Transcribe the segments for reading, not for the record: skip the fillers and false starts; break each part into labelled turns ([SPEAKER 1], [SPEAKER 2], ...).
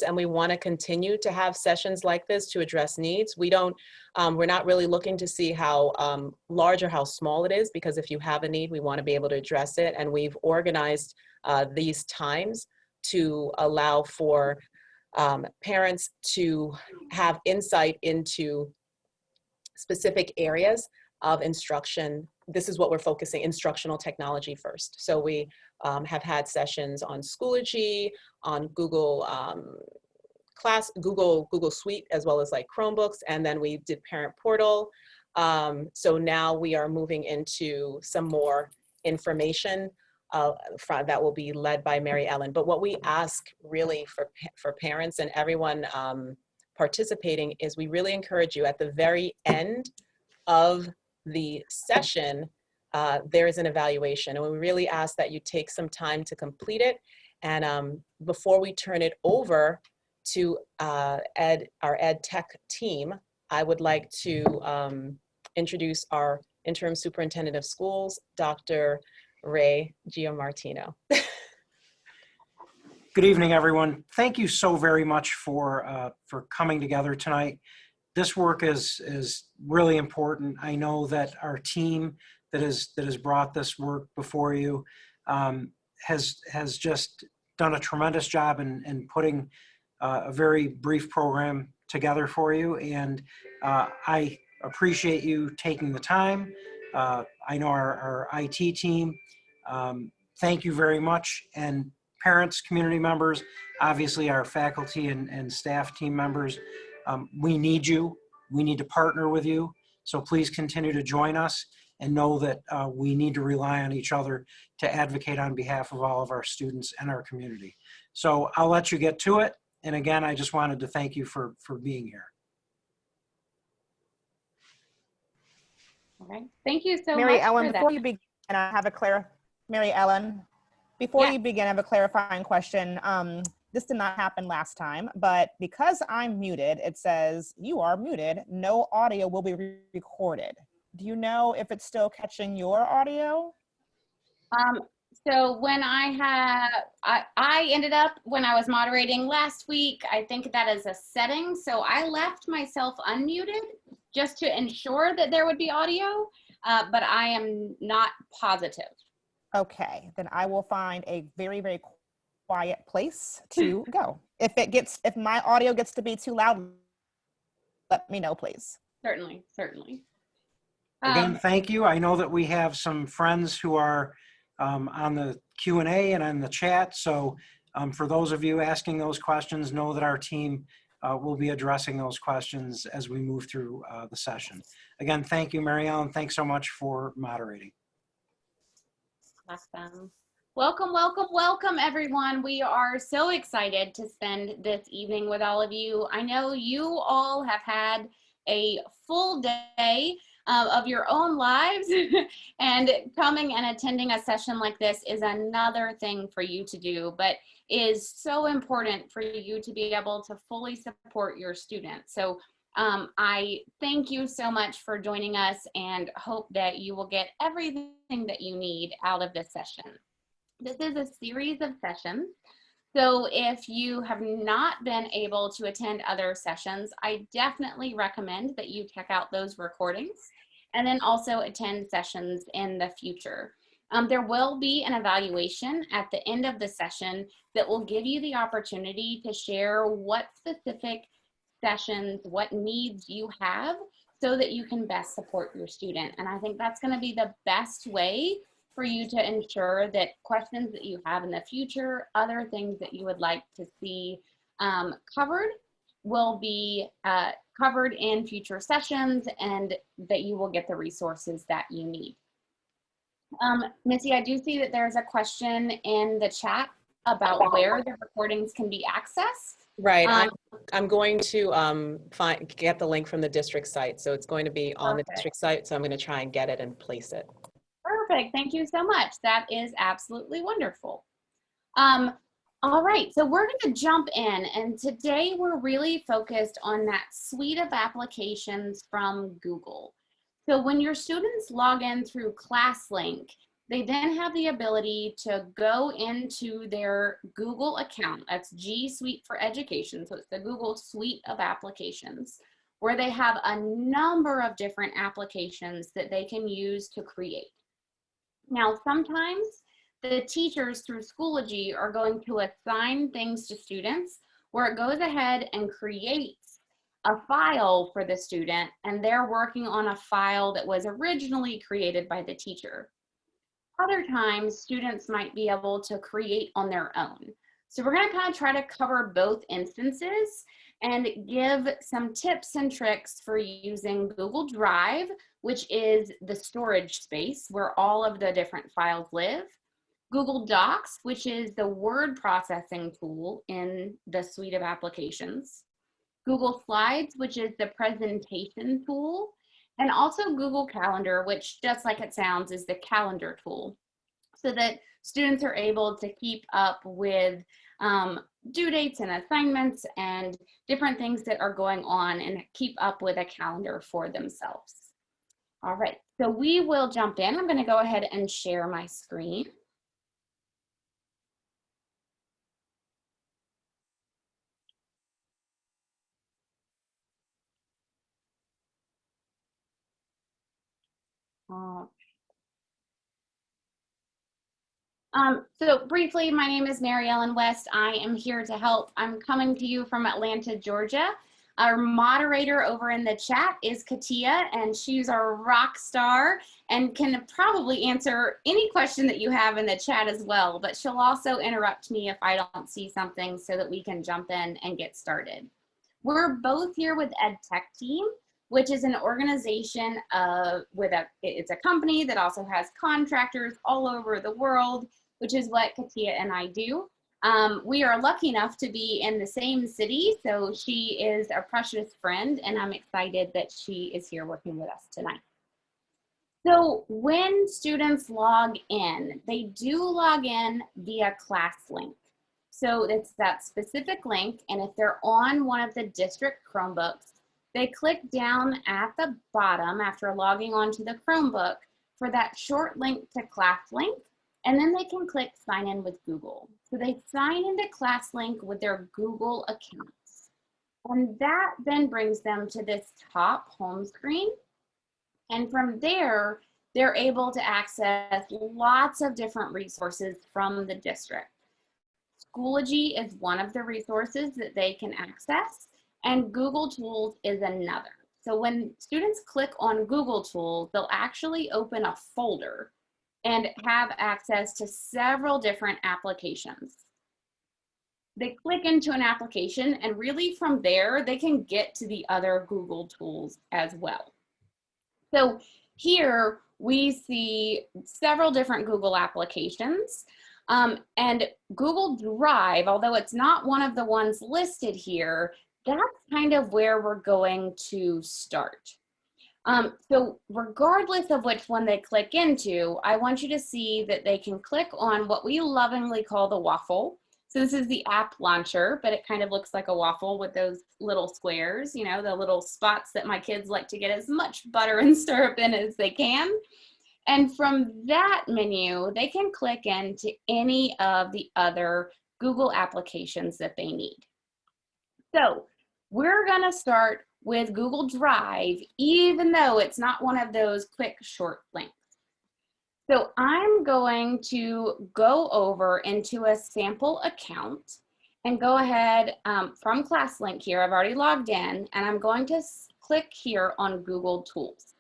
[SPEAKER 1] and we want to continue to have sessions like this to address needs. We're not really looking to see how large or how small it is, because if you have a need, we want to be able to address it. And we've organized these times to allow for parents to have insight into specific areas of instruction. This is what we're focusing, instructional technology first. So we have had sessions on Schoology, on Google Google Suite, as well as like Chromebooks, and then we did Parent Portal. So now we are moving into some more information that will be led by Mary Ellen. But what we ask really for parents and everyone participating is we really encourage you at the very end of the session, there is an evaluation, and we really ask that you take some time to complete it. And before we turn it over to our ed tech team, I would like to introduce our interim superintendent of schools, Dr. Ray Giomartino.
[SPEAKER 2] Good evening, everyone. Thank you so very much for coming together tonight. This work is really important. I know that our team that has brought this work before you has just done a tremendous job in putting a very brief program together for you, and I appreciate you taking the time. I know our IT team, thank you very much, and parents, community members, obviously our faculty and staff team members. We need you. We need to partner with you. So please continue to join us, and know that we need to rely on each other to advocate on behalf of all of our students and our community. So I'll let you get to it. And again, I just wanted to thank you for being here.
[SPEAKER 3] All right. Thank you so
[SPEAKER 4] Mary
[SPEAKER 3] much.
[SPEAKER 4] Ellen, before you begin, I have a Mary Ellen, before you begin, I have a clarifying question. This did not happen last time, but because I'm muted, it says you are muted. No audio will be recorded. Do you know if it's still catching your audio?
[SPEAKER 3] So when I ended up, when I was moderating last week, I think that is a setting. So I left myself unmuted just to ensure that there would be audio, but I am not positive.
[SPEAKER 4] Okay, then I will find a very, very quiet place to go. If my audio gets to be too loud, let me know, please.
[SPEAKER 3] Certainly, certainly.
[SPEAKER 2] Again, thank you. I know that we have some friends who are on the Q&A and on the chat. So for those of you asking those questions, know that our team will be addressing those questions as we move through the session. Again, thank you, Mary Ellen. Thanks so much for moderating.
[SPEAKER 3] Awesome. Welcome, welcome, welcome, everyone. We are so excited to spend this evening with all of you. I know you all have had a full day of your own lives, and coming and attending a session like this is another thing for you to do, but is so important for you to be able to fully support your students. So I thank you so much for joining us, and hope that you will get everything that you need out of this session. This is a series of sessions. So if you have not been able to attend other sessions, I definitely recommend that you check out those recordings and then also attend sessions in the future. There will be an evaluation at the end of the session that will give you the opportunity to share what specific sessions, what needs you have, so that you can best support your student. And I think that's going to be the best way for you to ensure that questions that you have in the future, other things that you would like to see covered, will be covered in future sessions, and that you will get the resources that you need. Missy, I do see that there's a question in the chat about where the recordings can be accessed.
[SPEAKER 1] Right. I'm going to get the link from the district site. So it's going to be on the district site. So I'm going to try and get it and place it.
[SPEAKER 3] Perfect. Thank you so much. That is absolutely wonderful. All right, so we're going to jump in, and today we're really focused on that suite of applications from Google. So when your students log in through ClassLink, they then have the ability to go into their Google account. That's G Suite for Education. So it's the Google Suite of applications, where they have a number of different applications that they can use to create. Now, sometimes the teachers through Schoology are going to assign things to students where it goes ahead and creates a file for the student, and they're working on a file that was originally created by the teacher. Other times, students might be able to create on their own. So we're gonna kind of try to cover both instances and give some tips and tricks for using Google Drive, which is the storage space where all of the different files live. Google Docs, which is the word processing tool in the suite of applications. Google Slides, which is the presentation tool. And also Google Calendar, which just like it sounds is the calendar tool, so that students are able to keep up with due dates and assignments and different things that are going on and keep up with a calendar for themselves. All right, so we will jump in. I'm gonna go ahead and share my screen. So briefly, my name is Mary Ellen West. I am here to help. I'm coming to you from Atlanta, Georgia. Our moderator over in the chat is Katia, and she's our rock star and can probably answer any question that you have in the chat as well, but she'll also interrupt me if I don't see something so that we can jump in and get started. We're both here with EdTech Team, which is an organization it's a company that also has contractors all over the world, which is what Katia and I do. We are lucky enough to be in the same city, so she is a precious friend, and I'm excited that she is here working with us tonight. So when students log in, they do log in via ClassLink. So it's that specific link, and if they're on one of the district Chromebooks, they click down at the bottom after logging onto the Chromebook for that short link to ClassLink, and then they can click sign in with Google. So they sign into ClassLink with their Google accounts. And that then brings them to this top home screen. And from there, they're able to access lots of different resources from the district. Schoology is one of the resources that they can access, and Google Tools is another. So when students click on Google Tools, they'll actually open a folder and have access to several different applications. They click into an application, and really from there, they can get to the other Google Tools as well. So here we see several different Google applications. And Google Drive, although it's not one of the ones listed here, that's kind of where we're going to start. So regardless of which one they click into, I want you to see that they can click on what we lovingly call the waffle. So this is the app launcher, but it kind of looks like a waffle with those little squares, you know, the little spots that my kids like to get as much butter and syrup in as they can. And from that menu, they can click into any of the other Google applications that they need. So we're gonna start with Google Drive, even though it's not one of those quick short links. So I'm going to go over into a sample account and go ahead from ClassLink here. I've already logged in, and I'm going to click here on Google Tools.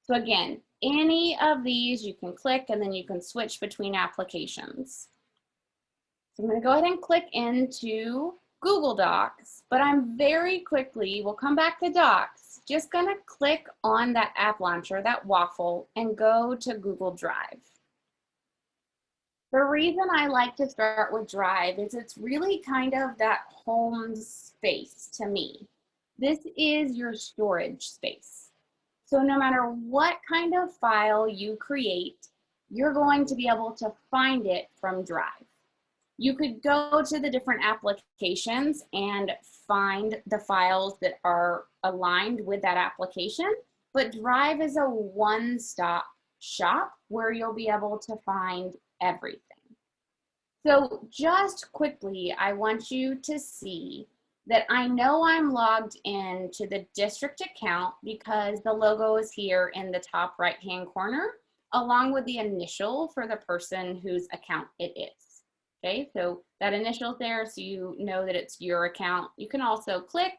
[SPEAKER 3] So again, any of these you can click, and then you can switch between applications. So I'm going to go ahead and click into Google Docs, but I'm very quickly, we'll come back to Docs, just going to click on that app launcher, that waffle, and go to Google Drive. The reason I like to start with Drive is it's really kind of that home space to me. This is your storage space. So no matter what kind of file you create, you're going to be able to find it from Drive. You could go to the different applications and find the files that are aligned with that application, but Drive is a one-stop shop where you'll be able to find everything. So just quickly, I want you to see that I know I'm logged in to the district account because the logo is here in the top right-hand corner, along with the initial for the person whose account it is. Okay, so that initial there, so you know that it's your account. You can also click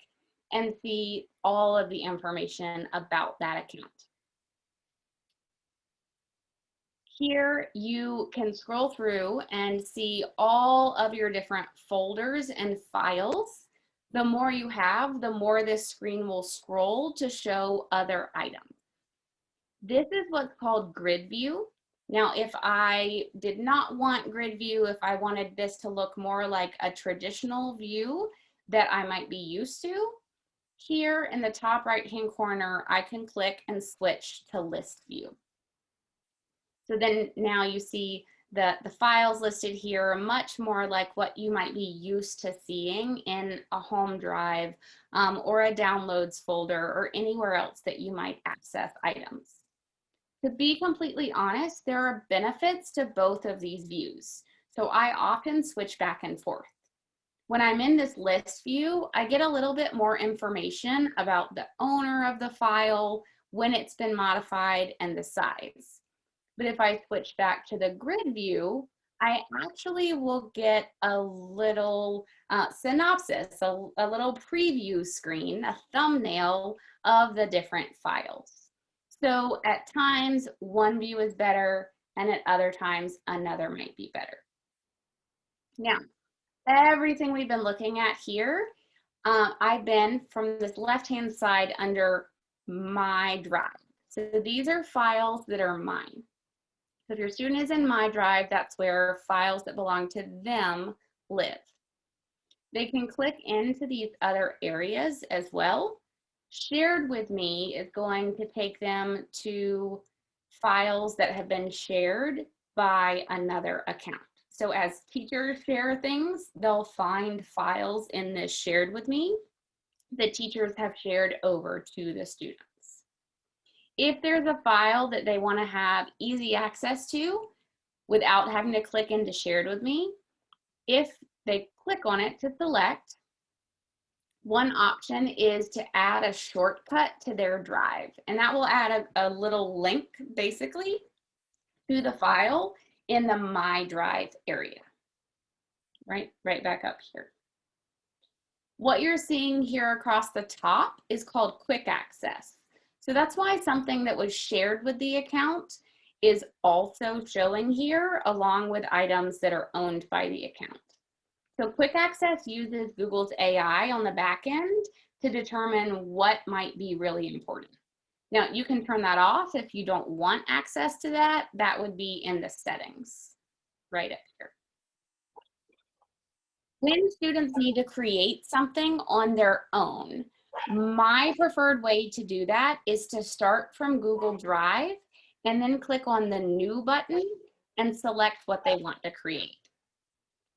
[SPEAKER 3] and see all of the information about that account. Here you can scroll through and see all of your different folders and files. The more you have, the more this screen will scroll to show other items. This is what's called grid view. Now, if I did not want grid view, if I wanted this to look more like a traditional view that I might be used to, here in the top right-hand corner, I can click and switch to list view. So then now you see the files listed here are much more like what you might be used to seeing in a home drive or a downloads folder or anywhere else that you might access items. To be completely honest, there are benefits to both of these views. So I often switch back and forth. When I'm in this list view, I get a little bit more information about the owner of the file, when it's been modified, and the size. But if I switch back to the grid view, I actually will get a little synopsis, a little preview screen, a thumbnail of the different files. So at times, one view is better, and at other times, another might be better. Now, everything we've been looking at here, I've been from this left-hand side under My Drive. So these are files that are mine. So if your student is in My Drive, that's where files that belong to them live. They can click into these other areas as well. Shared with Me is going to take them to files that have been shared by another account. So as teachers share things, they'll find files in this Shared with Me that teachers have shared over to the students. If there's a file that they want to have easy access to without having to click into Shared with Me, if they click on it to select, one option is to add a shortcut to their drive, and that will add a little link basically to the file in the My Drive area, right back up here. What you're seeing here across the top is called quick access. So that's why something that was shared with the account is also showing here along with items that are owned by the account. So quick access uses Google's AI on the back end to determine what might be really important. Now you can turn that off if you don't want access to that. That would be in the settings right up here. When students need to create something on their own, my preferred way to do that is to start from Google Drive and then click on the New button and select what they want to create.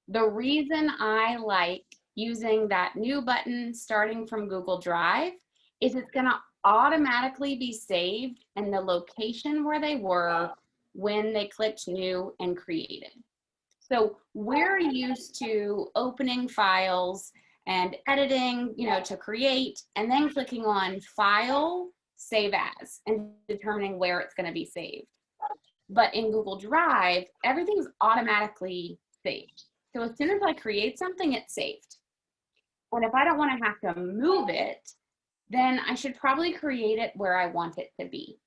[SPEAKER 3] The reason I like using that New button starting from Google Drive is it's going to automatically be saved in the location where they were when they clicked New and created. So we're used to opening files and editing, to create, and then clicking on File, Save As, and determining where it's going to be saved. But in Google Drive, everything's automatically saved. So as soon as I create something, it's saved. And if I don't want to have to move it, then I should probably create it where I want it to be.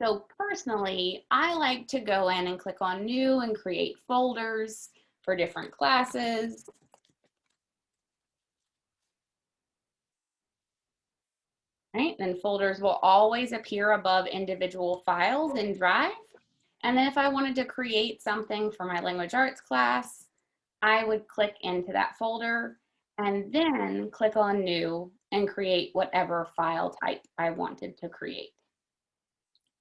[SPEAKER 3] So personally, I like to go in and click on New and create folders for different classes. Right, then folders will always appear above individual files in Drive. And then if I wanted to create something for my language arts class, I would click into that folder and then click on New and create whatever file type I wanted to create.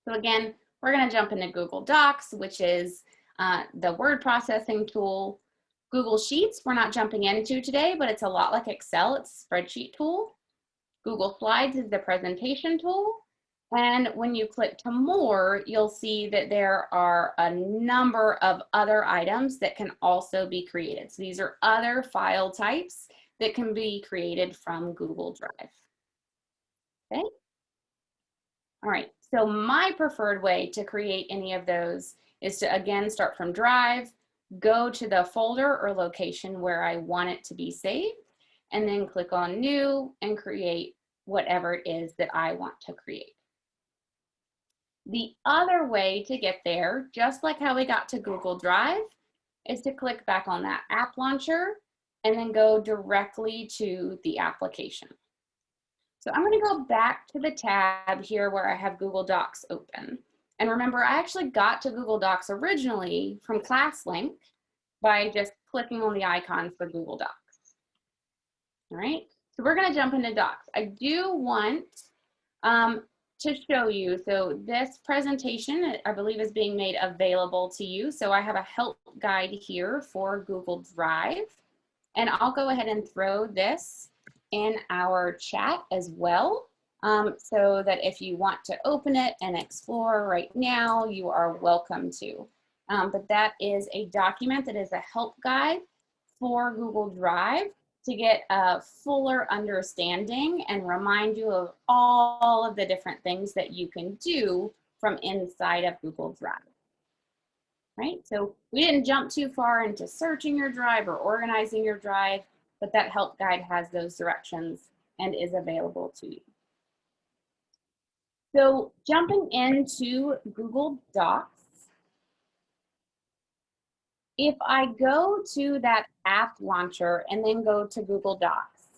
[SPEAKER 3] So again, we're going to jump into Google Docs, which is the word processing tool. Google Sheets, we're not jumping into today, but it's a lot like Excel. It's a spreadsheet tool. Google Slides is the presentation tool. And when you click to more, you'll see that there are a number of other items that can also be created. So these are other file types that can be created from Google Drive. Okay. All right, so my preferred way to create any of those is to, again, start from Drive, go to the folder or location where I want it to be saved, and then click on New and create whatever it is that I want to create. The other way to get there, just like how we got to Google Drive, is to click back on that app launcher and then go directly to the application. So I'm going to go back to the tab here where I have Google Docs open. And remember, I actually got to Google Docs originally from ClassLink by just clicking on the icon for Google Docs. All right, so we're going to jump into Docs. I do want to show you, so this presentation, I believe, is being made available to you. So I have a help guide here for Google Drive, and I'll go ahead and throw this in our chat as well, so that if you want to open it and explore right now, you are welcome to. But that is a document that is a help guide for Google Drive to get a fuller understanding and remind you of all of the different things that you can do from inside of Google Drive. Right, so we didn't jump too far into searching your drive or organizing your drive, but that help guide has those directions and is available to you. So jumping into Google Docs, if I go to that app launcher and then go to Google Docs,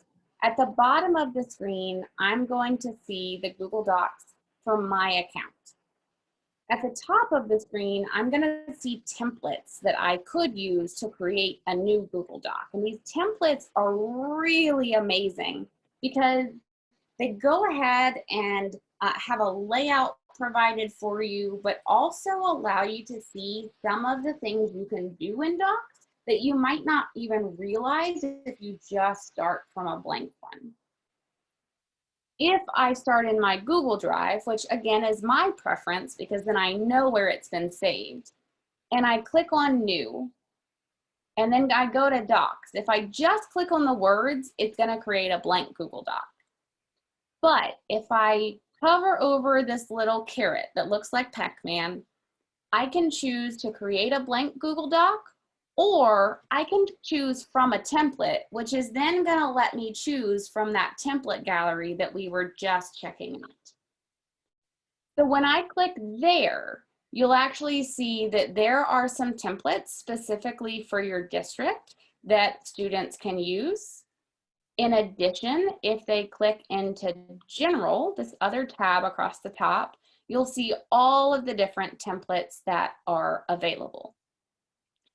[SPEAKER 3] at the bottom of the screen, I'm going to see the Google Docs from my account. At the top of the screen, I'm going to see templates that I could use to create a new Google Doc. And these templates are really amazing because they go ahead and have a layout provided for you, but also allow you to see some of the things you can do in Docs that you might not even realize if you just start from a blank one. If I start in my Google Drive, which again is my preference because then I know where it's been saved, and I click on New, and then I go to Docs. If I just click on the words, it's going to create a blank Google Doc. But if I hover over this little carrot that looks like Pac-Man, I can choose to create a blank Google Doc, or I can choose from a template, which is then going to let me choose from that template gallery that we were just checking out. So when I click there, you'll actually see that there are some templates specifically for your district that students can use. In addition, if they click into General, this other tab across the top, you'll see all of the different templates that are available.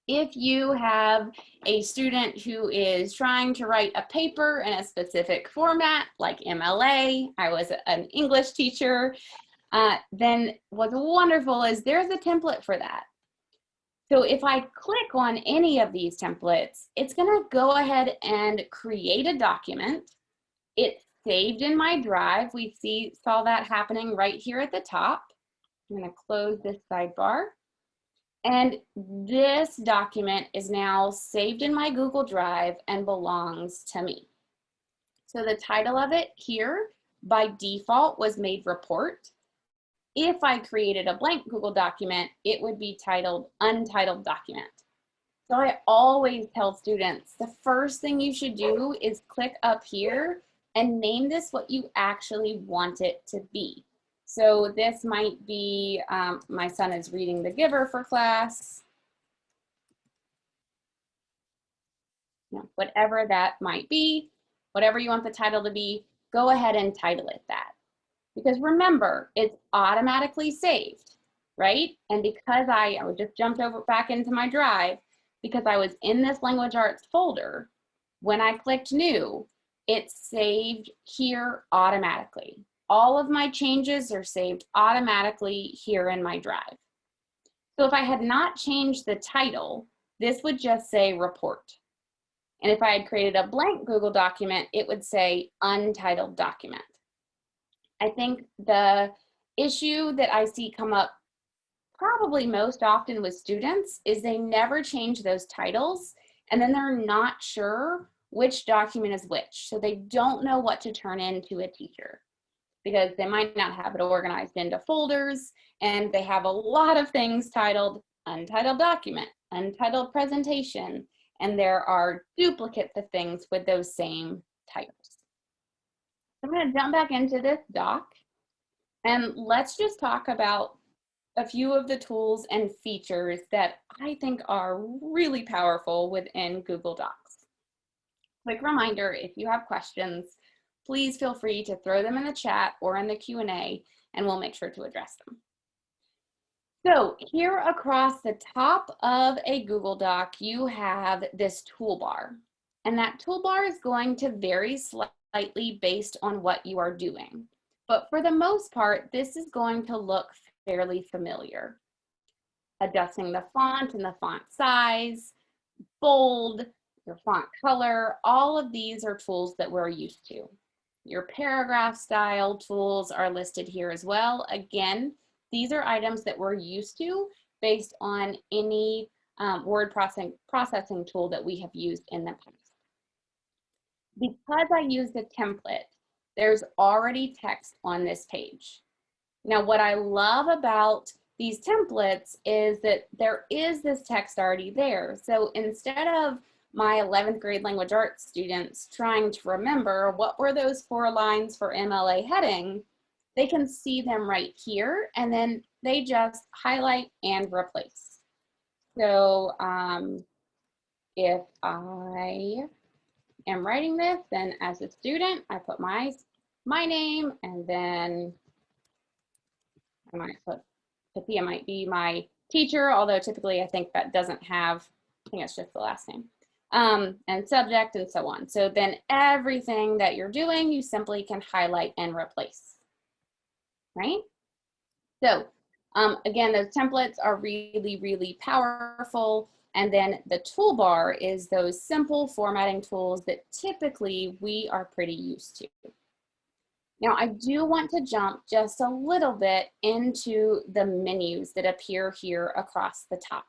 [SPEAKER 3] If you have a student who is trying to write a paper in a specific format, like MLA, I was an English teacher, then what's wonderful is there's a template for that. So if I click on any of these templates, it's going to go ahead and create a document. It's saved in my drive. We saw that happening right here at the top. I'm going to close this sidebar. And this document is now saved in my Google Drive and belongs to me. So the title of it here by default was made report. If I created a blank Google document, it would be titled Untitled Document. So I always tell students, the first thing you should do is click up here and name this what you actually want it to be. So this might be, my son is reading The Giver for class. Whatever that might be, whatever you want the title to be, go ahead and title it that. Because remember, it's automatically saved, right? And because I just jumped back into my drive, because I was in this language arts folder, when I clicked New, it's saved here automatically. All of my changes are saved automatically here in my drive. So if I had not changed the title, this would just say report. And if I had created a blank Google document, it would say Untitled Document. I think the issue that I see come up probably most often with students is they never change those titles, and then they're not sure which document is which. So they don't know what to turn into a teacher because they might not have it organized into folders, and they have a lot of things titled Untitled Document, Untitled Presentation, and there are duplicates of things with those same titles. I'm going to jump back into this doc, and let's just talk about a few of the tools and features that I think are really powerful within Google Docs. Quick reminder, if you have questions, please feel free to throw them in the chat or in the Q&A, and we'll make sure to address them. So here across the top of a Google Doc, you have this toolbar, and that toolbar is going to vary slightly based on what you are doing. But for the most part, this is going to look fairly familiar. Adjusting the font and the font size, bold, your font color, all of these are tools that we're used to. Your paragraph style tools are listed here as well. Again, these are items that we're used to based on any word processing tool that we have used in the past. Because I used a template, there's already text on this page. Now, what I love about these templates is that there is this text already there. So instead of my 11th grade language arts students trying to remember what were those 4 lines for MLA heading, they can see them right here, and then they just highlight and replace. So if I am writing this, then as a student, I put my name, and then I might put Pia might be my teacher, although typically I think that doesn't have, I think it's just the last name, and subject and so on. So then everything that you're doing, you simply can highlight and replace, right? So again, those templates are really, really powerful. And then the toolbar is those simple formatting tools that typically we are pretty used to. Now, I do want to jump just a little bit into the menus that appear here across the top.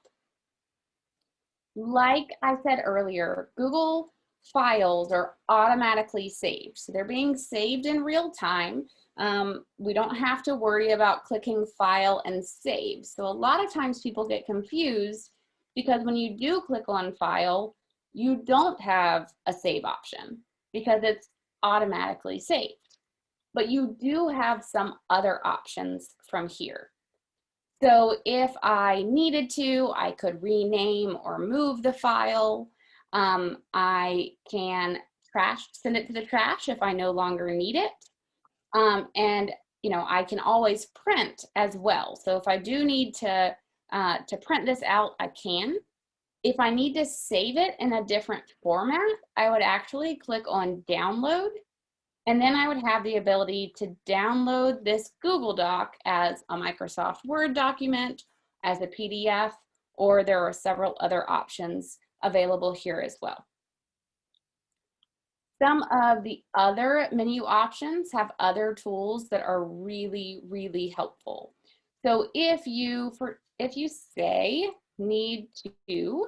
[SPEAKER 3] Like I said earlier, Google files are automatically saved. So they're being saved in real time. We don't have to worry about clicking File and Save. So a lot of times people get confused because when you do click on File, you don't have a save option because it's automatically saved. But you do have some other options from here. So if I needed to, I could rename or move the file. I can send it to the trash if I no longer need it. And I can always print as well. So if I do need to print this out, I can. If I need to save it in a different format, I would actually click on download. And then I would have the ability to download this Google Doc as a Microsoft Word document, as a PDF, or there are several other options available here as well. Some of the other menu options have other tools that are really, really helpful. So if you say need to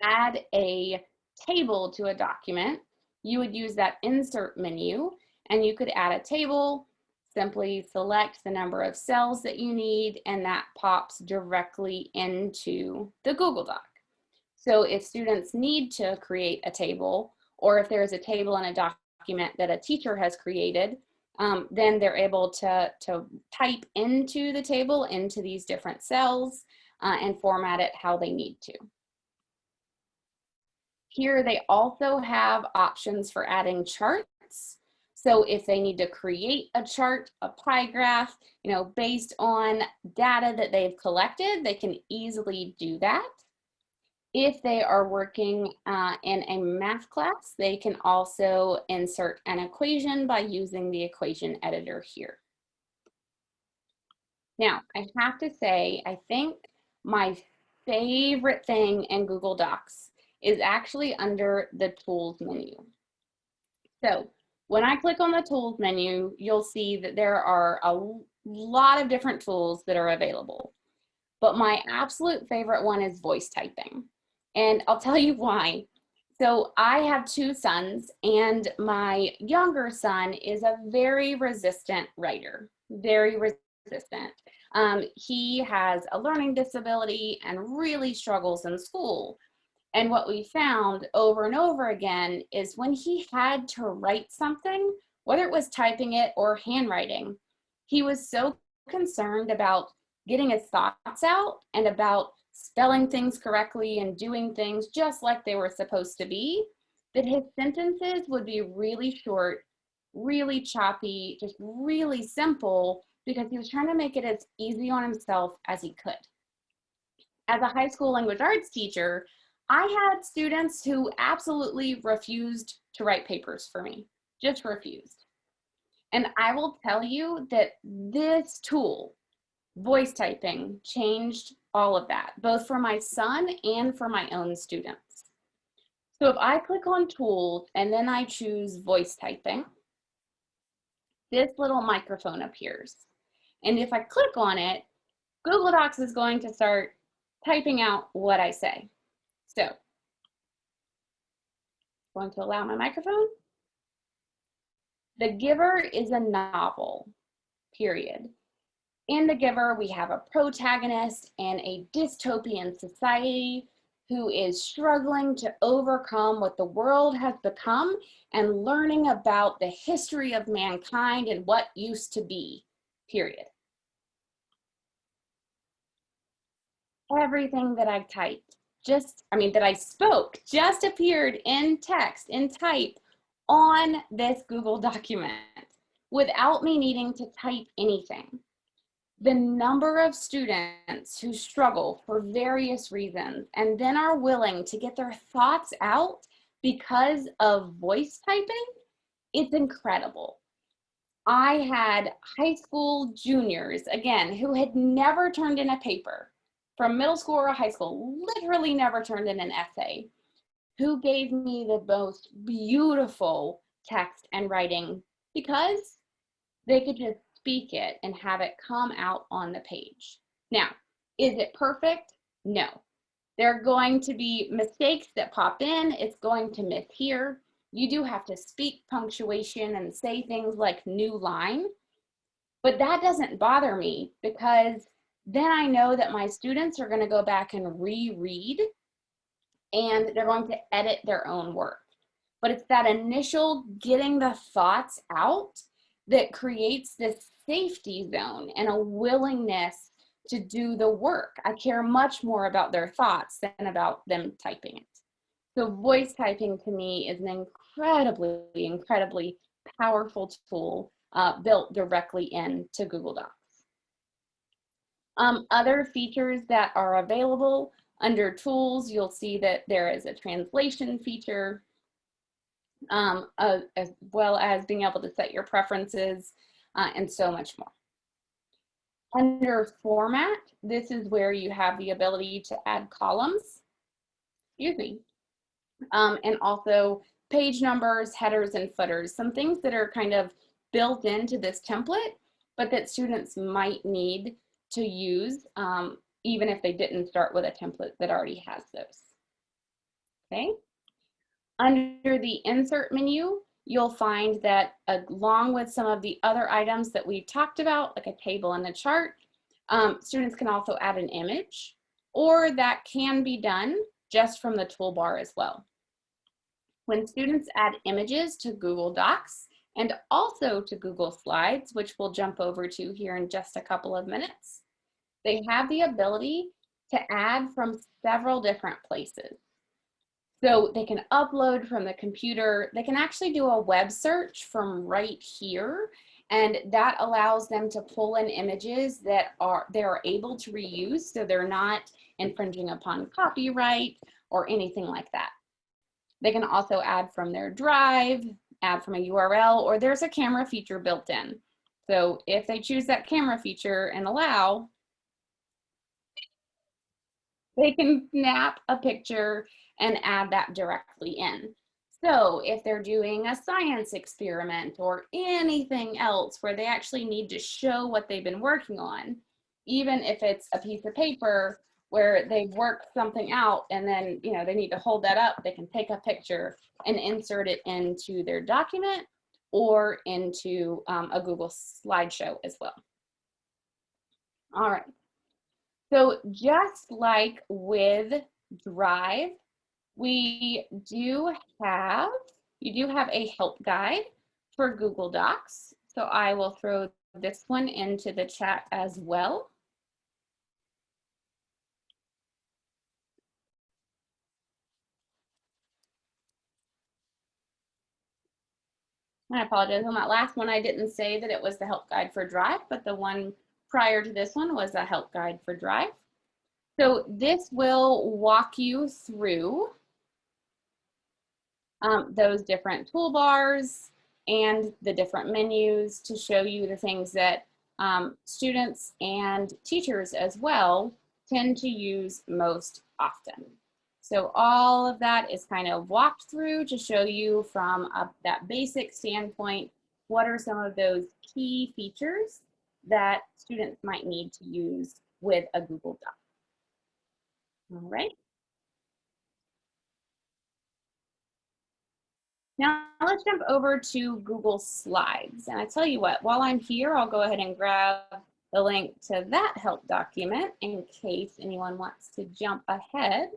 [SPEAKER 3] add a table to a document, you would use that insert menu, and you could add a table, simply select the number of cells that you need, and that pops directly into the Google Doc. So if students need to create a table, or if there's a table in a document that a teacher has created, then they're able to type into the table, into these different cells, and format it how they need to. Here they also have options for adding charts. So if they need to create a chart, a pie graph, based on data that they've collected, they can easily do that. If they are working in a math class, they can also insert an equation by using the equation editor here. Now, I have to say, I think my favorite thing in Google Docs is actually under the Tools menu. So When I click on the tools menu, you'll see that there are a lot of different tools that are available. But my absolute favorite one is voice typing. And I'll tell you why. So I have 2 sons, and my younger son is a very resistant writer, very resistant. He has a learning disability and really struggles in school. And what we found over and over again is when he had to write something, whether it was typing it or handwriting, he was so concerned about getting his thoughts out and about spelling things correctly and doing things just like they were supposed to be, that his sentences would be really short, really choppy, just really simple, because he was trying to make it as easy on himself as he could. As a high school language arts teacher, I had students who absolutely refused to write papers for me, just refused. And I will tell you that this tool, voice typing, changed all of that, both for my son and for my own students. So if I click on tools and then I choose voice typing, this little microphone appears. And if I click on it, Google Docs is going to start typing out what I say. So, going to allow my microphone. The Giver is a novel, period. In The Giver, we have a protagonist in a dystopian society who is struggling to overcome what the world has become and learning about the history of mankind and what used to be, period. Everything that I typed, that I spoke, just appeared in text, in type, on this Google document without me needing to type anything. The number of students who struggle for various reasons and then are willing to get their thoughts out because of voice typing, it's incredible. I had high school juniors, again, who had never turned in a paper from middle school or high school, literally never turned in an essay, who gave me the most beautiful text and writing because they could just speak it and have it come out on the page. Now, is it perfect? No. There are going to be mistakes that pop in. It's going to miss here. You do have to speak punctuation and say things like new line, but that doesn't bother me because then I know that my students are going to go back and reread and they're going to edit their own work. But it's that initial getting the thoughts out that creates this safety zone and a willingness to do the work. I care much more about their thoughts than about them typing it. So voice typing to me is an incredibly powerful tool built directly into Google Docs. Other features that are available under tools, you'll see that there is a translation feature, as well as being able to set your preferences and so much more. Under format, this is where you have the ability to add columns, and also page numbers, headers, and footers, some things that are kind of built into this template, but that students might need to use even if they didn't start with a template that already has those. Okay. Under the insert menu, you'll find that along with some of the other items that we've talked about, like a table and a chart, students can also add an image, or that can be done just from the toolbar as well. When students add images to Google Docs and also to Google Slides, which we'll jump over to here in just a couple of minutes, they have the ability to add from several different places. So they can upload from the computer. They can actually do a web search from right here, and that allows them to pull in images that they're able to reuse, so they're not infringing upon copyright or anything like that. They can also add from their drive, add from a URL, or there's a camera feature built in. So if they choose that camera feature and allow, they can snap a picture and add that directly in. So if they're doing a science experiment or anything else where they actually need to show what they've been working on, even if it's a piece of paper where they've worked something out and then, you know, they need to hold that up, they can take a picture and insert it into their document or into a Google slideshow as well. All right. So just like with Drive, you do have a help guide for Google Docs. So I will throw this one into the chat as well. I apologize on that last one. I didn't say that it was the help guide for Drive, but the one prior to this one was a help guide for Drive. So this will walk you through those different toolbars and the different menus to show you the things that students and teachers as well tend to use most often. So all of that is kind of walked through to show you from that basic standpoint, what are some of those key features that students might need to use with a Google Doc. All right. Now let's jump over to Google Slides. And I tell you what, while I'm here, I'll go ahead and grab the link to that help document in case anyone wants to jump ahead.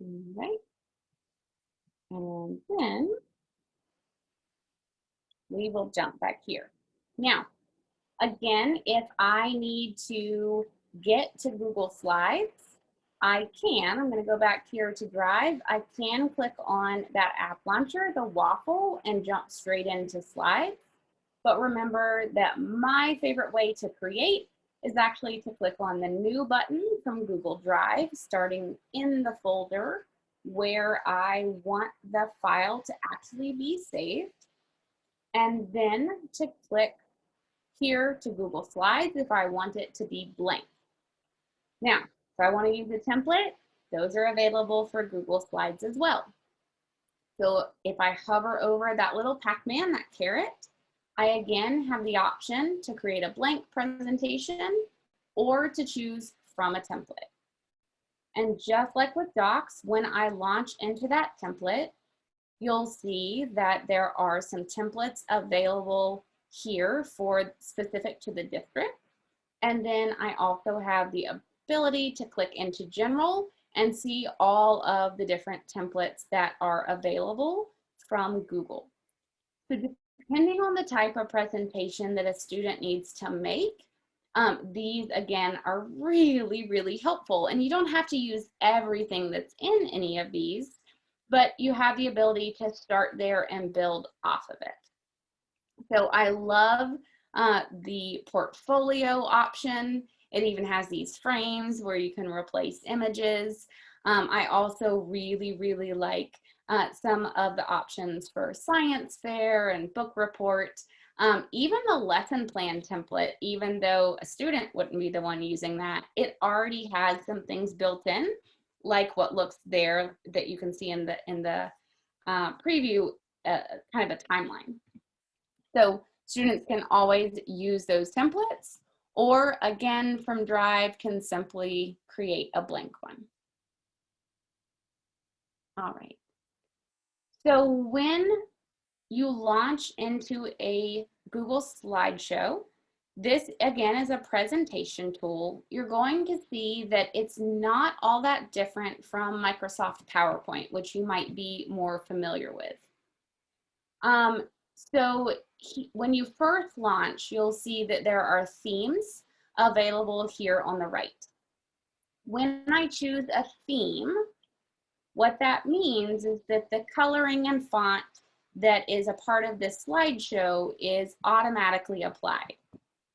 [SPEAKER 3] All right. And then we will jump back here. Now, again, if I need to get to Google Slides, I can. I'm going to go back here to Drive. I can click on that app launcher, the waffle, and jump straight into Slides. But remember that my favorite way to create is actually to click on the New button from Google Drive, starting in the folder where I want the file to actually be saved, and then to click here to Google Slides if I want it to be blank. Now, if I want to use a template, those are available for Google Slides as well. So if I hover over that little Pac-Man, that carrot, I again have the option to create a blank presentation or to choose from a template. And just like with Docs, when I launch into that template, you'll see that there are some templates available here for specific to the district. And then I also have the ability to click into General and see all of the different templates that are available from Google. So depending on the type of presentation that a student needs to make, these again are really, really helpful. And you don't have to use everything that's in any of these, but you have the ability to start there and build off of it. So I love the portfolio option. It even has these frames where you can replace images. I also really, really like some of the options for science fair and book report. Even the lesson plan template, even though a student wouldn't be the one using that, it already has some things built in, like what looks there that you can see in the preview, kind of a timeline. So students can always use those templates, or again, from Drive can simply create a blank one. All right. So when you launch into a Google slideshow, this again is a presentation tool. You're going to see that it's not all that different from Microsoft PowerPoint, which you might be more familiar with. When you first launch, you'll see that there are themes available here on the right. When I choose a theme, what that means is that the coloring and font that is a part of this slideshow is automatically applied.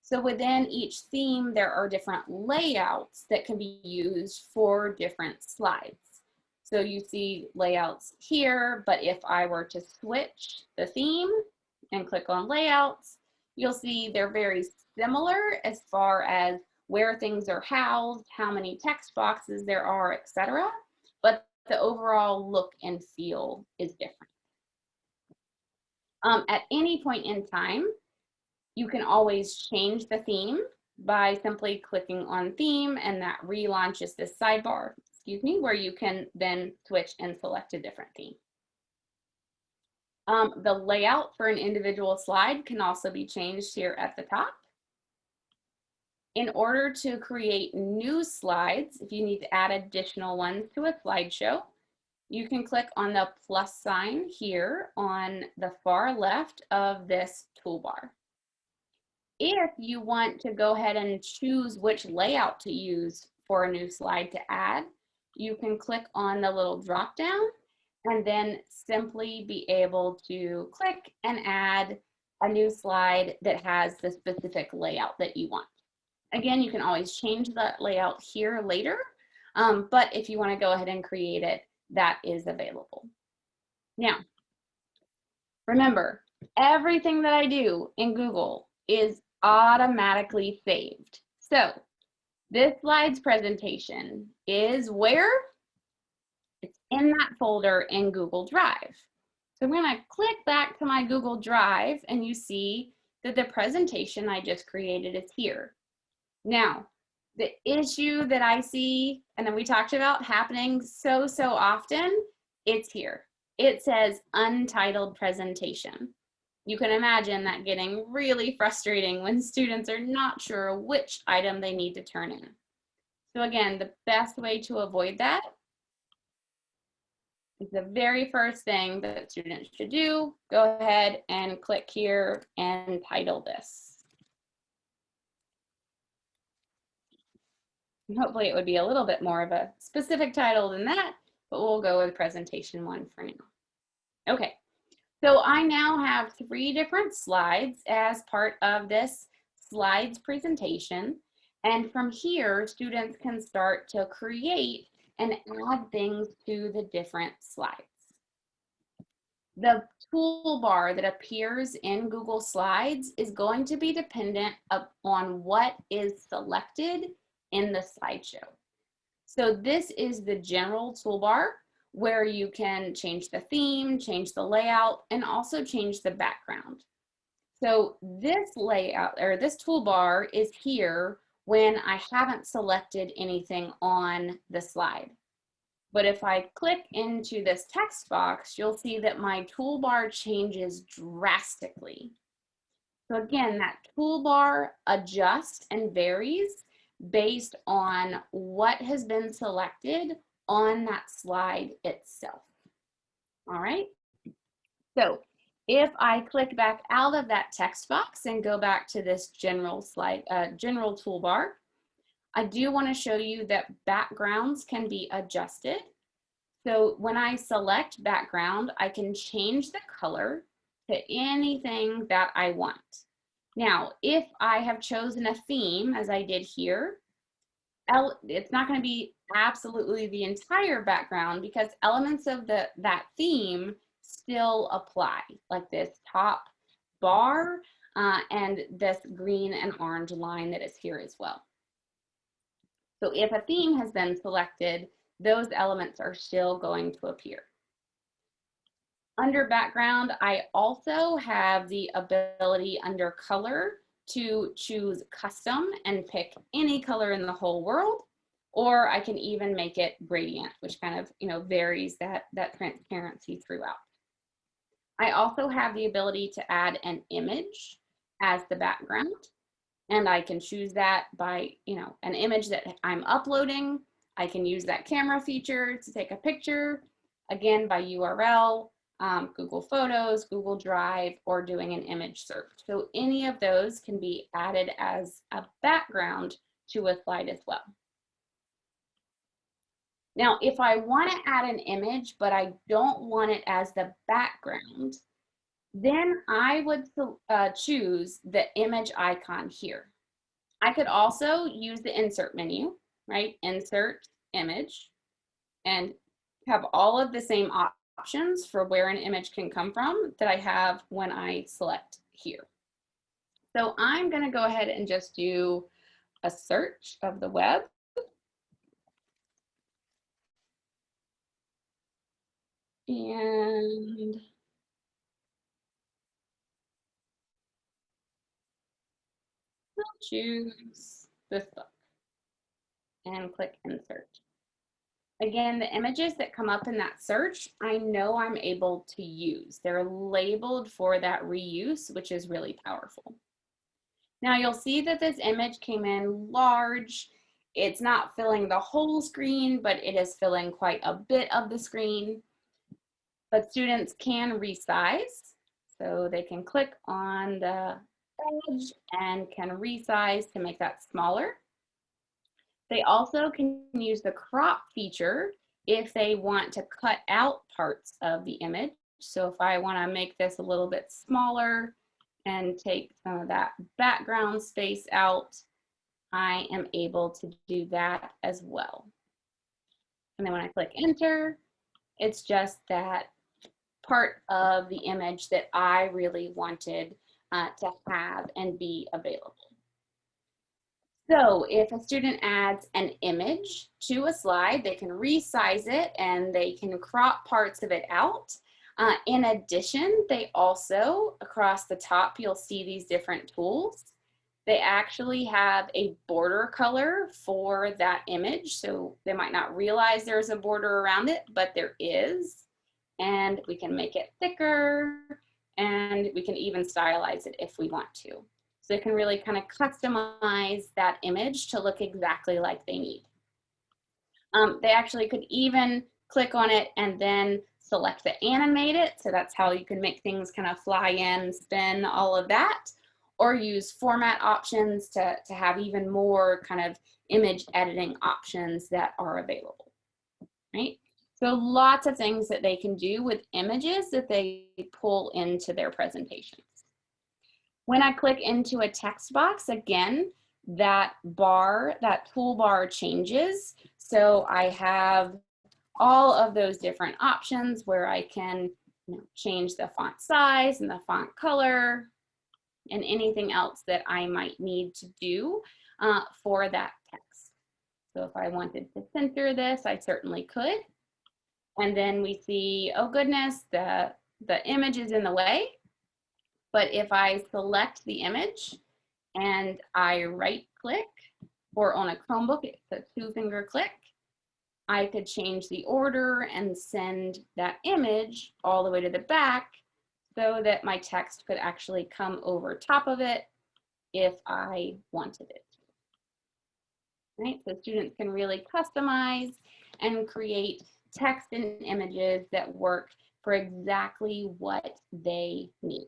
[SPEAKER 3] So within each theme, there are different layouts that can be used for different slides. So you see layouts here, but if I were to switch the theme and click on layouts, You'll see they're very similar as far as where things are housed, how many text boxes there are, etc. But the overall look and feel is different. At any point in time, you can always change the theme by simply clicking on theme, and that relaunches this sidebar, excuse me, where you can then switch and select a different theme. The layout for an individual slide can also be changed here at the top. In order to create new slides, if you need to add additional ones to a slideshow, you can click on the plus sign here on the far left of this toolbar. If you want to go ahead and choose which layout to use for a new slide to add, you can click on the little drop down and then simply be able to click and add a new slide that has the specific layout that you want. Again, you can always change the layout here later, but if you want to go ahead and create it, that is available. Now, remember, everything that I do in Google is automatically saved. So this slides presentation is where? It's in that folder in Google Drive. So I'm going to click back to my Google Drive, and you see that the presentation I just created is here. Now, the issue that I see, and then we talked about happening so often, it's here. It says untitled presentation. You can imagine that getting really frustrating when students are not sure which item they need to turn in. So again, the best way to avoid that is the very first thing that students should do. Go ahead and click here and title this. Hopefully it would be a little bit more of a specific title than that, but we'll go with presentation 1 for now. Okay, so I now have 3 different slides as part of this slides presentation. And from here, students can start to create and add things to the different slides. The toolbar that appears in Google Slides is going to be dependent on what is selected in the slideshow. So this is the general toolbar where you can change the theme, change the layout, and also change the background. So this layout or this toolbar is here when I haven't selected anything on the slide. But if I click into this text box, you'll see that my toolbar changes drastically. So again, that toolbar adjusts and varies based on what has been selected on that slide itself. All right. So if I click back out of that text box and go back to this general toolbar, I do want to show you that backgrounds can be adjusted. So when I select background, I can change the color to anything that I want. Now, if I have chosen a theme, as I did here, it's not going to be absolutely the entire background because elements of that theme still apply, like this top bar and this green and orange line that is here as well. So if a theme has been selected, those elements are still going to appear. Under background, I also have the ability under color to choose custom and pick any color in the whole world, or I can even make it gradient, which kind of, varies that transparency throughout. I also have the ability to add an image as the background, and I can choose that by, an image that I'm uploading. I can use that camera feature to take a picture, again, by URL, Google Photos, Google Drive, or doing an image search. So any of those can be added as a background to a slide as well. Now, if I want to add an image, but I don't want it as the background, then I would choose the image icon here. I could also use the insert menu, right? Insert image, and have all of the same options for where an image can come from that I have when I select here. So I'm going to go ahead and just do a search of the web. And I'll choose this book and click insert. Again, the images that come up in that search, I know I'm able to use. They're labeled for that reuse, which is really powerful. Now you'll see that this image came in large. It's not filling the whole screen, but it is filling quite a bit of the screen. But students can resize. So they can click on the edge and can resize to make that smaller. They also can use the crop feature if they want to cut out parts of the image. So if I want to make this a little bit smaller and take some of that background space out, I am able to do that as well. And then when I click enter, it's just that part of the image that I really wanted to have and be available. So if a student adds an image to a slide, they can resize it and they can crop parts of it out. In addition, they also, across the top, you'll see these different tools. They actually have a border color for that image. So they might not realize there's a border around it, but there is. And we can make it thicker and we can even stylize it if we want to. So they can really kind of customize that image to look exactly like they need. They actually could even click on it and then select the animate it. So that's how you can make things kind of fly in, spin, all of that. Or use format options to have even more kind of image editing options that are available, right? So lots of things that they can do with images that they pull into their presentations. When I click into a text box, again, that bar, that toolbar changes. So I have all of those different options where I can change the font size and the font color and anything else that I might need to do for that text. So if I wanted to center this, I certainly could. And then we see, oh goodness, the image is in the way. But if I select the image and I right click, or on a Chromebook, it's a 2-finger click, I could change the order and send that image all the way to the back so that my text could actually come over top of it if I wanted it. Right? So students can really customize and create text and images that work for exactly what they need.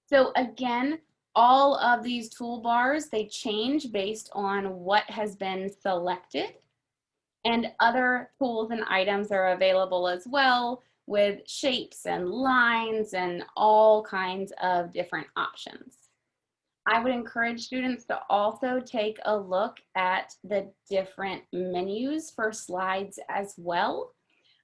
[SPEAKER 3] So again, all of these toolbars, they change based on what has been selected, and other tools and items are available as well with shapes and lines and all kinds of different options. I would encourage students to also take a look at the different menus for slides as well.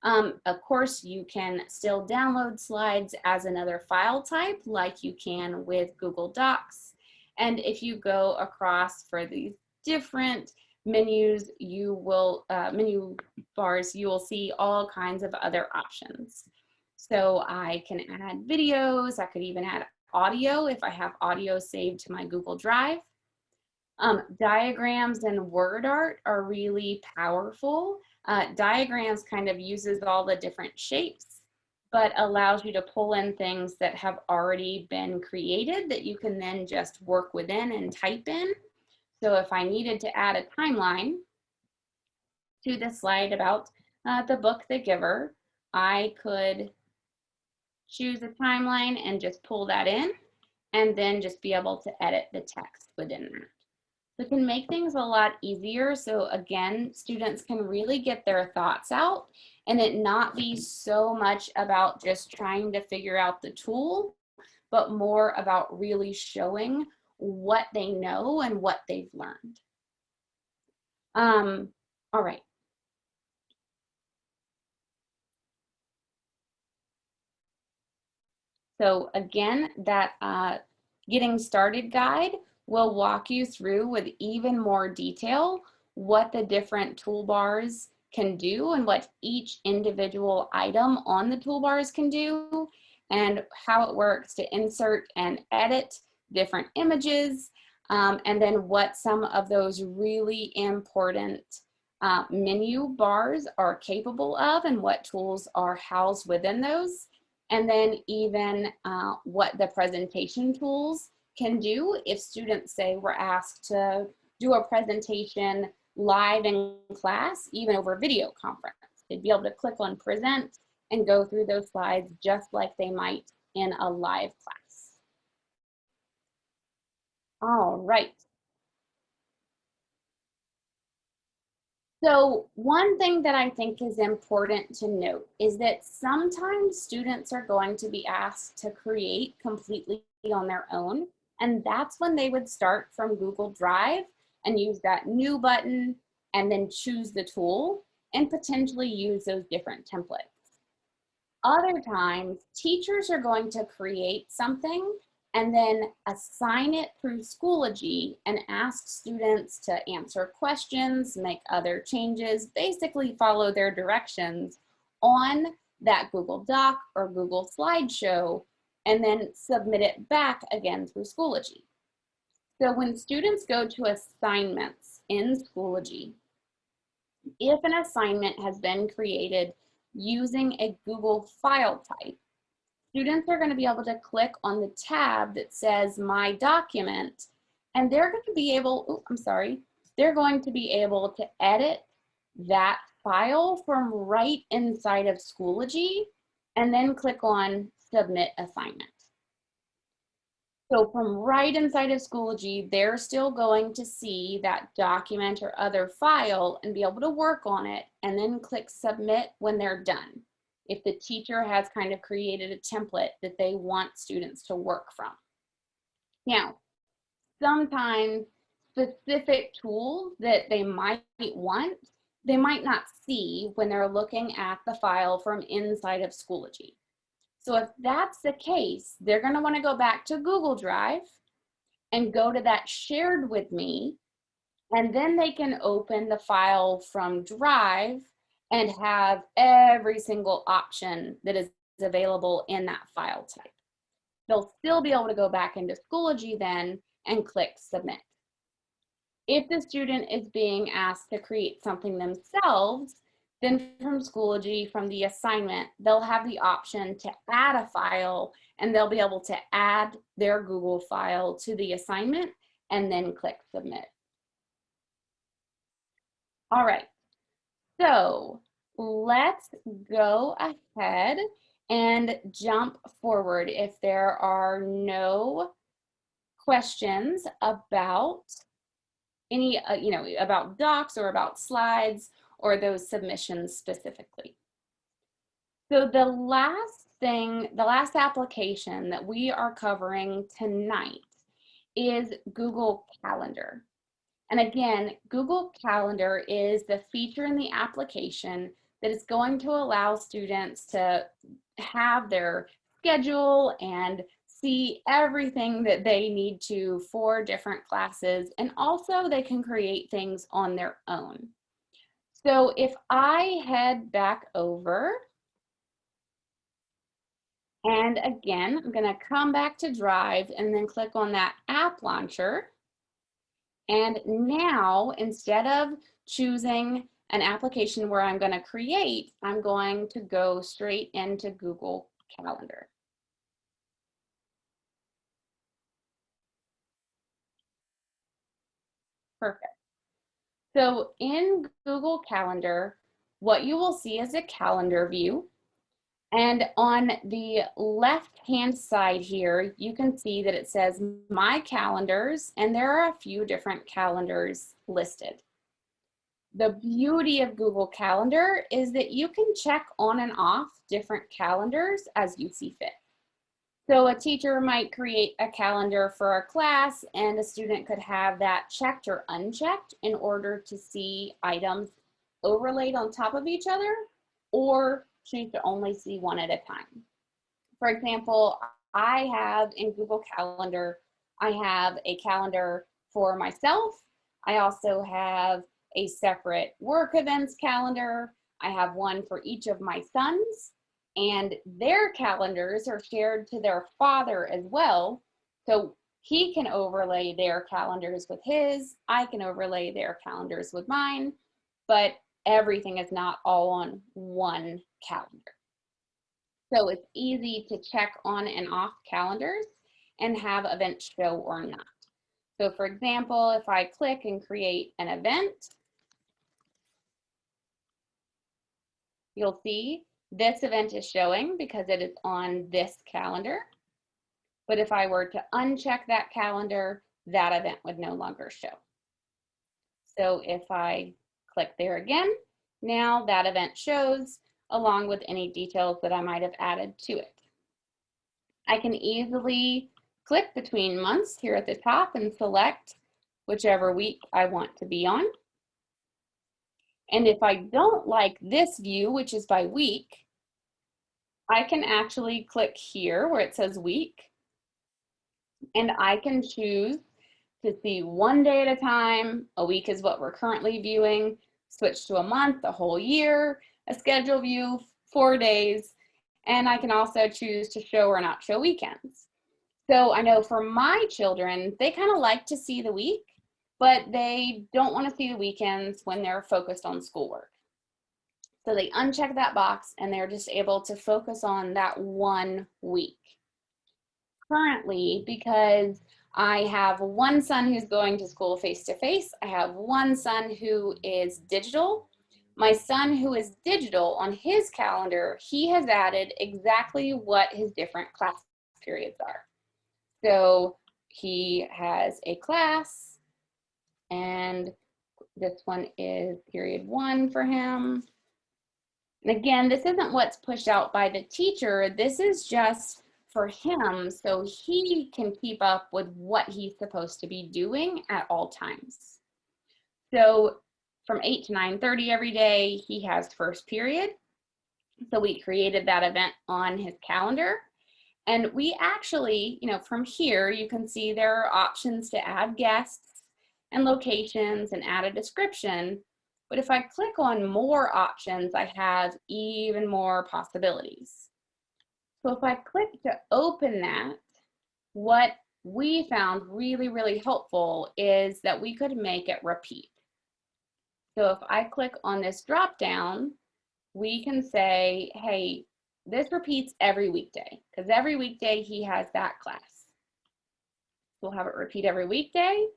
[SPEAKER 3] Of course, you can still download slides as another file type like you can with Google Docs. And if you go across for these different menus, you will, menu bars, you will see all kinds of other options. So I can add videos, I could even add audio if I have audio saved to my Google Drive. Diagrams and word art are really powerful. Diagrams kind of uses all the different shapes, but allows you to pull in things that have already been created that you can then just work within and type in. So if I needed to add a timeline to the slide about the book, The Giver, I could choose a timeline and just pull that in and then just be able to edit the text within that. So it can make things a lot easier. So again, students can really get their thoughts out and it not be so much about just trying to figure out the tool, but more about really showing what they know and what they've learned. All right. So again, that Getting Started guide will walk you through with even more detail what the different toolbars can do and what each individual item on the toolbars can do, and how it works to insert and edit different images, and then what some of those really important menu bars are capable of and what tools are housed within those. And then even what the presentation tools can do if students say we're asked to do a presentation live in class, even over video conference. They'd be able to click on present and go through those slides just like they might in a live class. All right. So one thing that I think is important to note is that sometimes students are going to be asked to create completely on their own, and that's when they would start from Google Drive and use that new button and then choose the tool and potentially use those different templates. Other times, teachers are going to create something and then assign it through Schoology and ask students to answer questions, make other changes, basically follow their directions on that Google Doc or Google Slideshow, and then submit it back again through Schoology. So when students go to assignments in Schoology, if an assignment has been created using a Google file type, students are going to be able to click on the tab that says My Document, and they're going to be able, they're going to be able to edit that file from right inside of Schoology and then click on Submit Assignment. So from right inside of Schoology, they're still going to see that document or other file and be able to work on it and then click Submit when they're done, if the teacher has kind of created a template that they want students to work from. Now, sometimes specific tools that they might want, they might not see when they're looking at the file from inside of Schoology. So if that's the case, they're going to want to go back to Google Drive and go to that Shared With Me, and then they can open the file from Drive and have every single option that is available in that file type. They'll still be able to go back into Schoology then and click Submit. If the student is being asked to create something themselves, then from Schoology, from the assignment, they'll have the option to add a file, and they'll be able to add their Google file to the assignment and then click Submit. All right, so let's go ahead and jump forward if there are no questions about any, about docs or about slides or those submissions specifically. So the last application that we are covering tonight is Google Calendar. And again, Google Calendar is the feature in the application that is going to allow students to have their schedule and see everything that they need to for different classes, and also they can create things on their own. So if I head back over, and again, I'm going to come back to Drive and then click on that app launcher. And now, instead of choosing an application where I'm going to create, I'm going to go straight into Google Calendar. Perfect. So in Google Calendar, what you will see is a calendar view. And on the left-hand side here, you can see that it says My Calendars, and there are a few different calendars listed. The beauty of Google Calendar is that you can check on and off different calendars as you see fit. So a teacher might create a calendar for a class, and a student could have that checked or unchecked in order to see items overlaid on top of each other, or choose to only see one at a time. For example, I have in Google Calendar, I have a calendar for myself. I also have a separate work events calendar. I have one for each of my sons, and their calendars are shared to their father as well. So he can overlay their calendars with his, I can overlay their calendars with mine, but everything is not all on one calendar. So it's easy to check on and off calendars and have events show or not. So for example, if I click and create an event, you'll see this event is showing because it is on this calendar. But if I were to uncheck that calendar, that event would no longer show. So if I click there again, now that event shows along with any details that I might have added to it. I can easily click between months here at the top and select whichever week I want to be on. And if I don't like this view, which is by week, I can actually click here where it says week, and I can choose to see one day at a time. A week is what we're currently viewing, switch to a month, a whole year, a schedule view, 4 days, and I can also choose to show or not show weekends. So I know for my children, they kind of like to see the week, but they don't want to see the weekends when they're focused on schoolwork. So they uncheck that box and they're just able to focus on that 1 week. Currently, because I have one son who's going to school face-to-face, I have one son who is digital. My son who is digital, on his calendar, he has added exactly what his different class periods are. So he has a class, and this one is period 1 for him. And again, this isn't what's pushed out by the teacher. This is just for him so he can keep up with what he's supposed to be doing at all times. So from 8 to 9:30 every day, he has first period. So we created that event on his calendar. And we actually, from here, you can see there are options to add guests and locations and add a description. But if I click on more options, I have even more possibilities. So if I click to open that, what we found really, really helpful is that we could make it repeat. So if I click on this drop down, we can say, hey, this repeats every weekday, because every weekday he has that class. We'll have it repeat every weekday,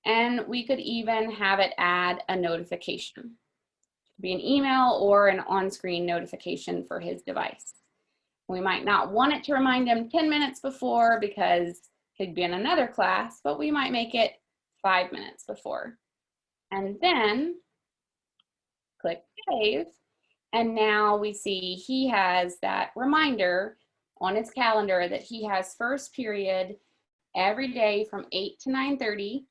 [SPEAKER 3] and we could even have it add a notification. It could be an email or an on-screen notification for his device. We might not want it to remind him 10 minutes before because he'd be in another class, but we might make it 5 minutes before. And then click save. And now we see he has that reminder on his calendar that he has first period every day from 8 to 9:30.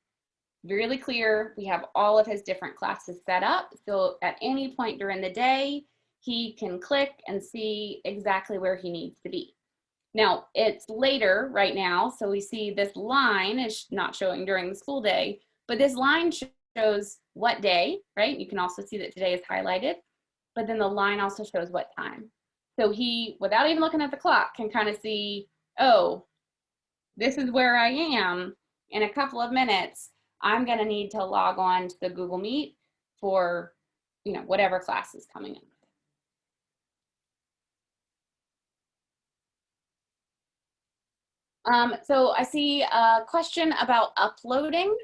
[SPEAKER 3] Really clear. We have all of his different classes set up. So at any point during the day, he can click and see exactly where he needs to be. Now, it's later right now, so we see this line is not showing during the school day, but this line shows what day, right? You can also see that today is highlighted, but then the line also shows what time. So he, without even looking at the clock, can kind of see, oh, this is where I am. In a couple of minutes, I'm going to need to log on to the Google Meet for, whatever class is coming in. So I see a question about uploading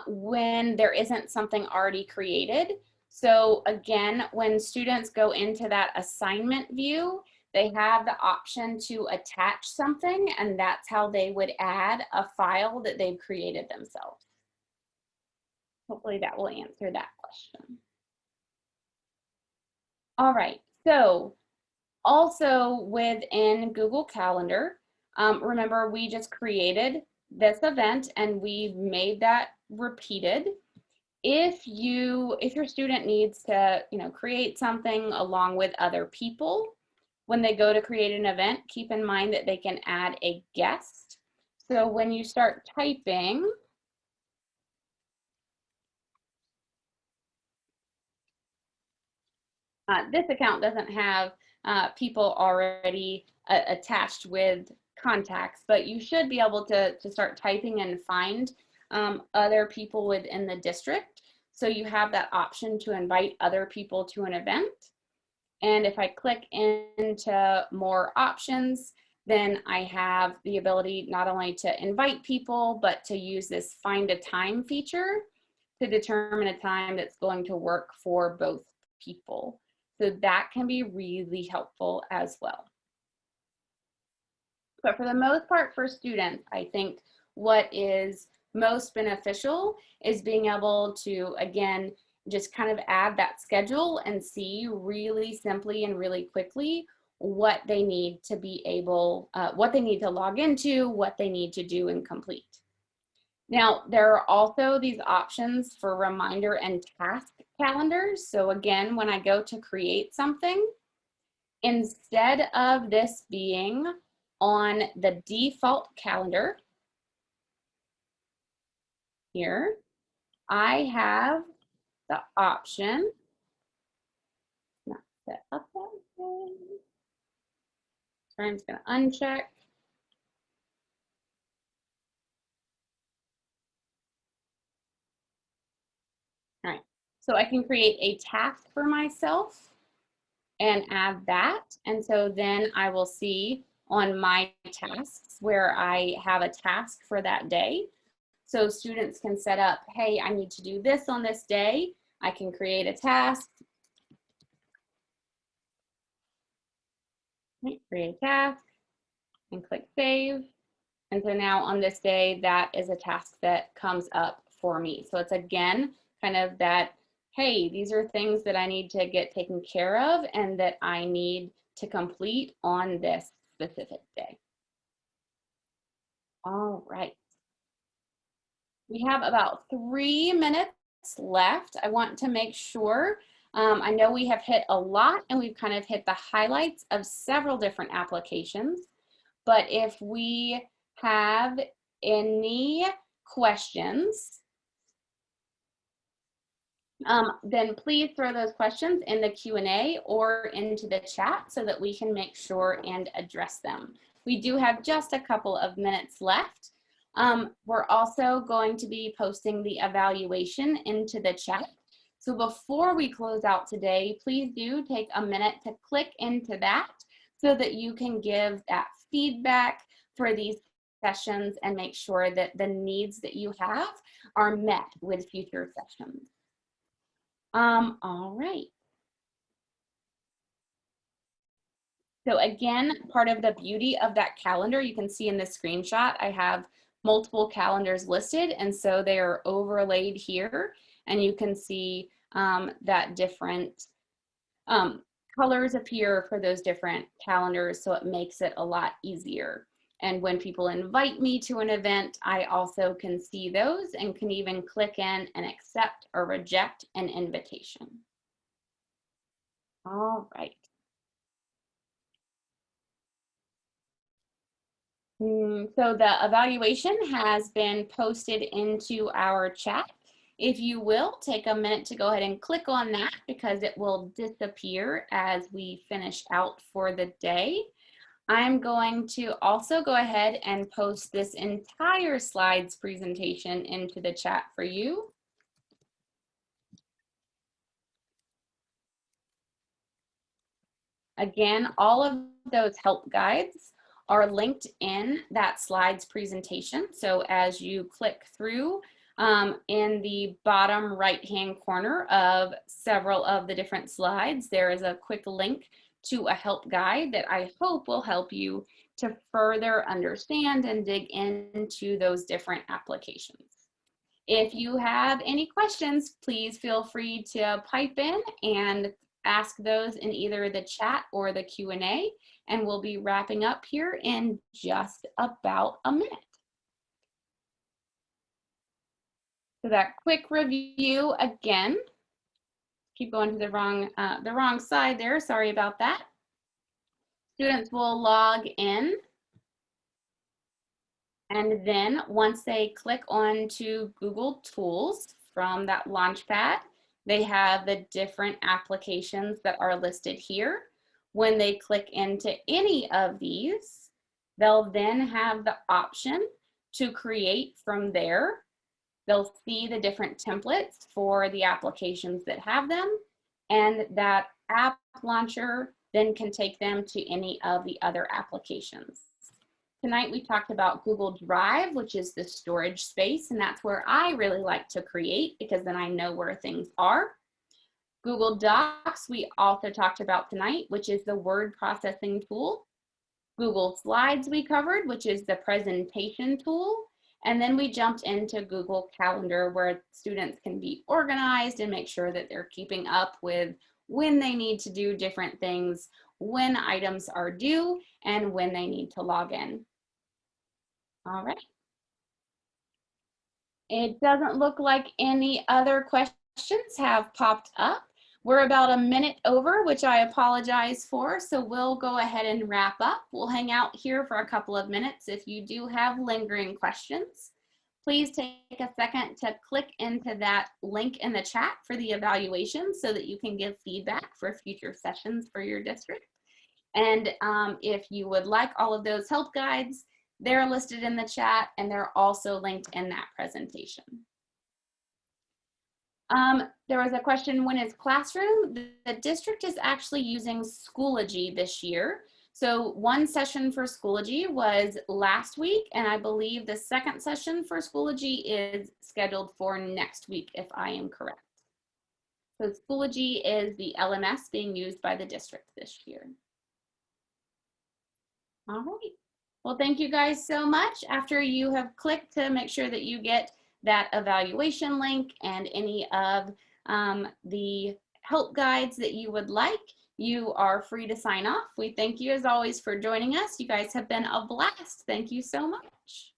[SPEAKER 3] when there isn't something already created. So again, when students go into that assignment view, they have the option to attach something, and that's how they would add a file that they've created themselves. Hopefully that will answer that question. All right, so also within Google Calendar, remember we just created this event and we made that repeated. If your student needs to, create something along with other people, When they go to create an event, keep in mind that they can add a guest. So when you start typing, this account doesn't have people already attached with contacts, but you should be able to start typing and find other people within the district. So you have that option to invite other people to an event. And if I click into more options, then I have the ability not only to invite people, but to use this find a time feature to determine a time that's going to work for both people. So that can be really helpful as well. But for the most part for students, I think what is most beneficial is being able to, again, just kind of add that schedule and see really simply and really quickly what they need to be able, what they need to log into, what they need to do and complete. Now, there are also these options for reminder and task calendars. So again, when I go to create something, instead of this being on the default calendar here, I have the option, not set up that way. So I'm just going to uncheck. All right, so I can create a task for myself and add that. And so then I will see on my tasks where I have a task for that day. So students can set up, hey, I need to do this on this day. I can create a task. Create a task and click save. And so now on this day, that is a task that comes up for me. So it's again, kind of that, hey, these are things that I need to get taken care of and that I need to complete on this specific day. All right. We have about 3 minutes left. I want to make sure, I know we have hit a lot and we've kind of hit the highlights of several different applications, but if we have any questions, then please throw those questions in the Q&A or into the chat so that we can make sure and address them. We do have just a couple of minutes left. We're also going to be posting the evaluation into the chat. So before we close out today, please do take a minute to click into that so that you can give that feedback for these sessions and make sure that the needs that you have are met with future sessions. All right. So again, part of the beauty of that calendar, you can see in this screenshot, I have multiple calendars listed, and so they are overlaid here, and you can see that different colors appear for those different calendars, so it makes it a lot easier. And when people invite me to an event, I also can see those and can even click in and accept or reject an invitation. All right. So the evaluation has been posted into our chat. If you will, take a minute to go ahead and click on that because it will disappear as we finish out for the day. I'm going to also go ahead and post this entire slides presentation into the chat for you. Again, all of those help guides are linked in that slides presentation. So as you click through in the bottom right-hand corner of several of the different slides, there is a quick link to a help guide that I hope will help you to further understand and dig into those different applications. If you have any questions, please feel free to pipe in and ask those in either the chat or the Q&A, and we'll be wrapping up here in just about a minute. So that quick review again, keep going to the wrong side there, sorry about that. Students will log in, and then once they click on to Google Tools from that Launchpad, they have the different applications that are listed here. When they click into any of these, they'll then have the option to create from there. They'll see the different templates for the applications that have them, and that app launcher then can take them to any of the other applications. Tonight we talked about Google Drive, which is the storage space, and that's where I really like to create because then I know where things are. Google Docs we also talked about tonight, which is the word processing tool. Google Slides we covered, which is the presentation tool. And then we jumped into Google Calendar, where students can be organized and make sure that they're keeping up with when they need to do different things, when items are due, and when they need to log in. All right. It doesn't look like any other questions have popped up. We're about a minute over, which I apologize for, so we'll go ahead and wrap up. We'll hang out here for a couple of minutes. If you do have lingering questions, please take a second to click into that link in the chat for the evaluation so that you can give feedback for future sessions for your district. And if you would like all of those help guides, they're listed in the chat and they're also linked in that presentation. There was a question, when is classroom? The district is actually using Schoology this year. So one session for Schoology was last week, and I believe the second session for Schoology is scheduled for next week, if I am correct. So Schoology is the LMS being used by the district this year. All right. Well, thank you guys so much. After you have clicked to make sure that you get that evaluation link and any of the help guides that you would like, you are free to sign off. We thank you as always for joining us. You guys have been a blast. Thank you so much.